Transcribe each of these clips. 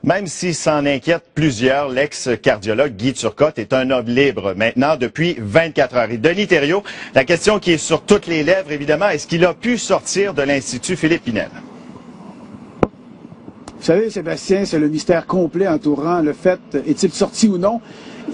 Même s'il s'en inquiète plusieurs, l'ex-cardiologue Guy Turcotte est un homme libre maintenant depuis 24 heures. Et Denis Thériault, la question qui est sur toutes les lèvres, évidemment, est-ce qu'il a pu sortir de l'Institut Philippe Pinel? Vous savez, Sébastien, c'est le mystère complet entourant le fait, est-il sorti ou non?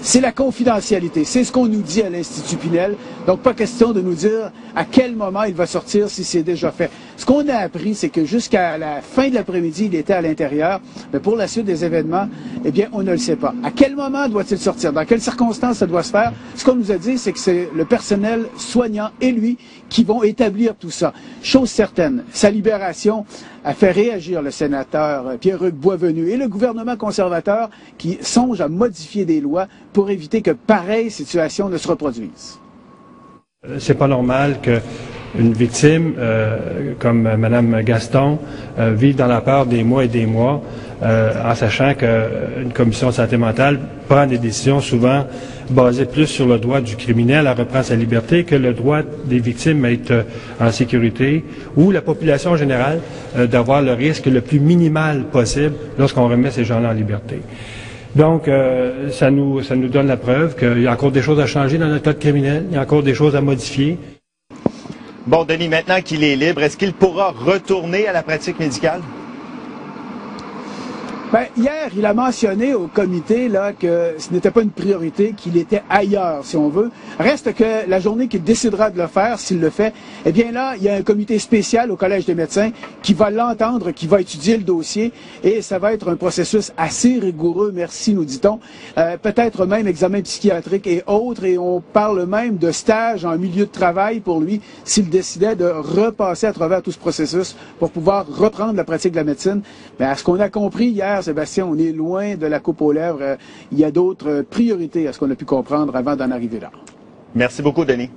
C'est la confidentialité. C'est ce qu'on nous dit à l'Institut Pinel. Donc, pas question de nous dire à quel moment il va sortir si c'est déjà fait. Ce qu'on a appris, c'est que jusqu'à la fin de l'après-midi, il était à l'intérieur. Mais pour la suite des événements, eh bien, on ne le sait pas. À quel moment doit-il sortir? Dans quelles circonstances ça doit se faire? Ce qu'on nous a dit, c'est que c'est le personnel soignant et lui qui vont établir tout ça. Chose certaine, sa libération a fait réagir le sénateur Pierre-Hugues Boisvenu et le gouvernement conservateur qui songe à modifier des lois pour éviter que pareille situation ne se reproduise. C'est pas normal qu'une victime comme Mme Gaston vive dans la peur des mois et des mois en sachant qu'une commission de santé mentale prend des décisions souvent basées plus sur le droit du criminel à reprendre sa liberté que le droit des victimes à être en sécurité ou la population en général d'avoir le risque le plus minimal possible lorsqu'on remet ces gens-là en liberté. Donc, ça nous donne la preuve qu'il y a encore des choses à changer dans notre code criminel, il y a encore des choses à modifier. Bon, Denis, maintenant qu'il est libre, est-ce qu'il pourra retourner à la pratique médicale? Ben, hier, il a mentionné au comité là, que ce n'était pas une priorité, qu'il était ailleurs, si on veut. Reste que la journée qu'il décidera de le faire, s'il le fait, eh bien là, il y a un comité spécial au Collège des médecins qui va l'entendre, qui va étudier le dossier, et ça va être un processus assez rigoureux, merci, nous dit-on. Peut-être même examen psychiatrique et autres, et on parle même de stage en milieu de travail pour lui, s'il décidait de repasser à travers tout ce processus pour pouvoir reprendre la pratique de la médecine. Mais à ce qu'on a compris hier, Sébastien, on est loin de la coupe aux lèvres. Il y a d'autres priorités à ce qu'on a pu comprendre avant d'en arriver là. Merci beaucoup, Denis.